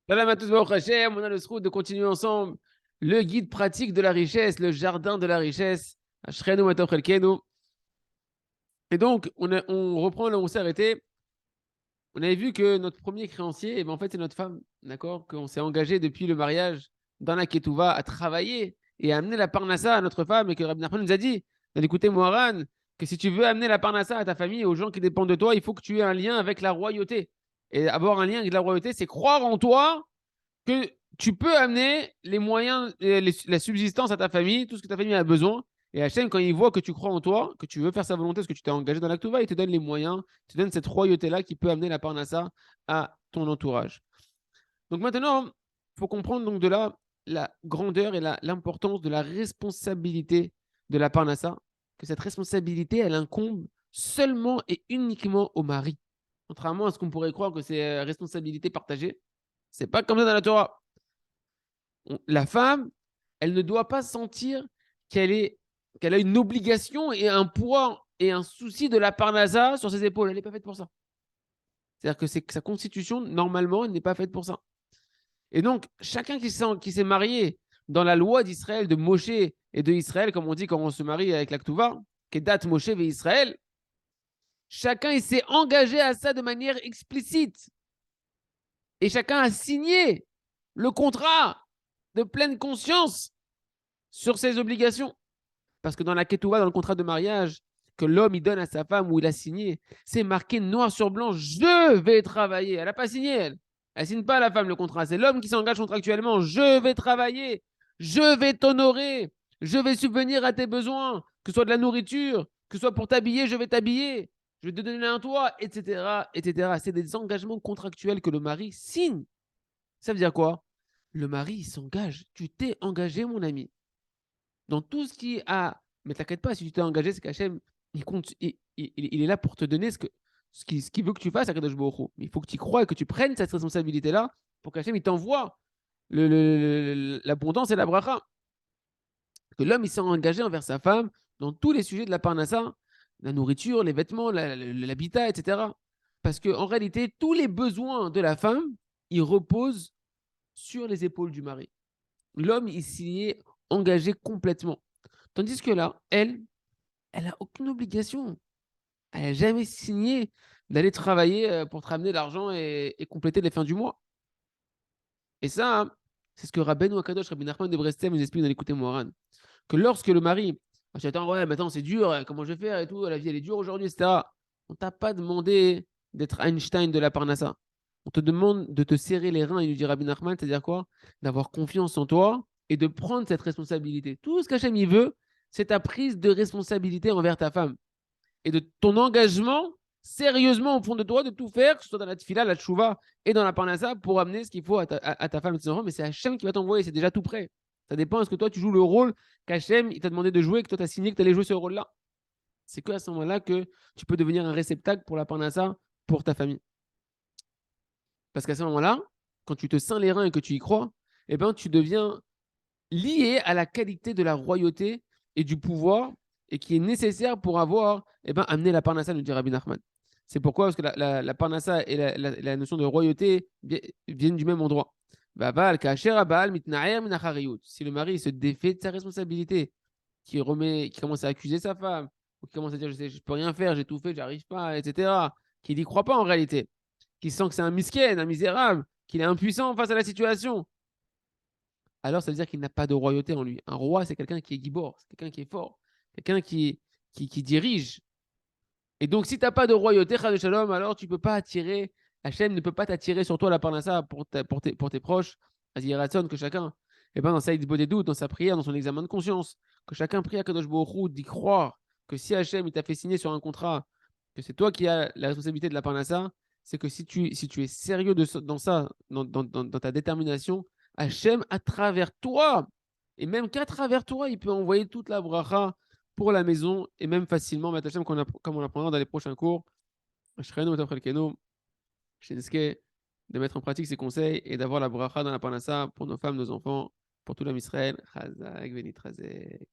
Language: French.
Salam à tous, Baruch Hashem. On a le sroud de continuer ensemble le guide pratique de la richesse, le jardin de la richesse. Ashrenu matov chelkenu. Et donc, on reprend là où on s'est arrêté. On avait vu que notre premier créancier, en fait, c'est notre femme. D'accord. Qu'on s'est engagé depuis le mariage dans la Ketouva à travailler et à amener la parnassa à notre femme. Et que Rabbi Nachman nous a dit, d'écouter Moharan, que si tu veux amener la parnassa à ta famille et aux gens qui dépendent de toi, il faut que tu aies un lien avec la royauté. Et avoir un lien avec la royauté, c'est croire en toi que tu peux amener les moyens, la subsistance à ta famille, tout ce que ta famille a besoin. Et Hachem, quand il voit que tu crois en toi, que tu veux faire sa volonté, parce que tu t'es engagé dans l'acte, il te donne les moyens, il te donne cette royauté-là qui peut amener la parnassa à ton entourage. Donc maintenant, il faut comprendre donc de là la grandeur et l'importance de la responsabilité de la parnassa, que cette responsabilité, elle incombe seulement et uniquement au mari. Contrairement à ce qu'on pourrait croire que c'est responsabilité partagée, c'est pas comme ça dans la Torah. La femme, elle ne doit pas sentir qu'elle a une obligation et un poids et un souci de la parnasa sur ses épaules. Elle n'est pas faite pour ça. C'est-à-dire que sa constitution, normalement, elle n'est pas faite pour ça. Et donc, chacun qui s'est marié dans la loi d'Israël, de Moshe et de Israël, comme on dit quand on se marie avec l'Aktuva, qui est date Moshe et Israël, chacun il s'est engagé à ça de manière explicite. Et chacun a signé le contrat de pleine conscience sur ses obligations. Parce que dans la Ketouva, dans le contrat de mariage que l'homme il donne à sa femme où il a signé, c'est marqué noir sur blanc, je vais travailler. Elle n'a pas signé, elle. Elle ne signe pas à la femme le contrat. C'est l'homme qui s'engage contractuellement. Je vais travailler. Je vais t'honorer. Je vais subvenir à tes besoins. Que ce soit de la nourriture, que ce soit pour t'habiller, je vais t'habiller. Je vais te donner un toit, etc. etc. C'est des engagements contractuels que le mari signe. Ça veut dire quoi? Le mari, il s'engage. Tu t'es engagé, mon ami. Dans tout ce qui a. Mais t'inquiète pas, si tu t'es engagé, c'est qu'Hachem, il, compte, il est là pour te donner ce qu'il veut que tu fasses à Kadosh Baruch Hu. Mais il faut que tu crois et que tu prennes cette responsabilité-là pour qu'Hachem, il t'envoie l'abondance et la bracha. Que l'homme, il s'est engagé envers sa femme dans tous les sujets de la parnassa, la nourriture, les vêtements, l'habitat, etc. Parce qu'en réalité, tous les besoins de la femme, ils reposent sur les épaules du mari. L'homme, il s'y est engagé complètement. Tandis que là, elle n'a aucune obligation. Elle n'a jamais signé d'aller travailler pour te ramener l'argent et compléter les fins du mois. Et ça, hein, c'est ce que Rabbeinu Akadosh, Rabbi Nachman de Breslev nous explique dans l'écouté Moharan. Que lorsque le mari, je attends, ouais, maintenant c'est dur, comment je vais faire et tout, la vie elle est dure aujourd'hui, etc. On t'a pas demandé d'être Einstein de la Parnassa. On te demande de te serrer les reins, il nous dit Rabbi Nachman, c'est-à-dire quoi? D'avoir confiance en toi et de prendre cette responsabilité. Tout ce qu'Hachem il veut, c'est ta prise de responsabilité envers ta femme et de ton engagement sérieusement au fond de toi de tout faire, que ce soit dans la tfila, la tchouva et dans la parnassa pour amener ce qu'il faut à ta femme et tes enfants. Mais c'est Hachem qui va t'envoyer, c'est déjà tout prêt. Ça dépend, est-ce que toi tu joues le rôle qu'Hachem il t'a demandé de jouer, que toi tu as signé que tu allais jouer ce rôle-là. C'est que à ce moment-là que tu peux devenir un réceptacle pour la parnassa pour ta famille. Parce qu'à ce moment-là, quand tu te ceins les reins et que tu y crois, eh ben, tu deviens lié à la qualité de la royauté et du pouvoir et qui est nécessaire pour avoir, amené la parnassa, nous dit Rabbi Nachman. C'est pourquoi, parce que la parnassa et la notion de royauté viennent du même endroit. Si le mari se défait de sa responsabilité, qui commence à accuser sa femme, ou qui commence à dire je ne peux rien faire, j'ai tout fait, j'arrive pas, etc., qui n'y croit pas en réalité, qui sent que c'est un misken, un misérable, qu'il est impuissant face à la situation, alors ça veut dire qu'il n'a pas de royauté en lui. Un roi, c'est quelqu'un qui est gibor, c'est quelqu'un qui est fort, quelqu'un qui dirige. Et donc, si tu n'as pas de royauté, Chad Shalom, alors tu ne peux pas attirer, Hachem ne peut pas t'attirer sur toi la parnassa pour tes proches. Vas-y, Ratson, que chacun, dans sa des doutes, dans sa prière, dans son examen de conscience, que chacun prie à Kadosh Baruch Hu d'y croire que si Hachem il t'a fait signer sur un contrat, que c'est toi qui as la responsabilité de la parnassa, c'est que si tu es sérieux dans ça, dans ta détermination, Hachem, à travers toi, et même qu'à travers toi, il peut envoyer toute la bracha pour la maison et même facilement, comme on apprendra dans les prochains cours. De mettre en pratique ces conseils et d'avoir la bracha dans la parnassa pour nos femmes, nos enfants, pour tout l'homme Israël. Chazak, Benit Razek.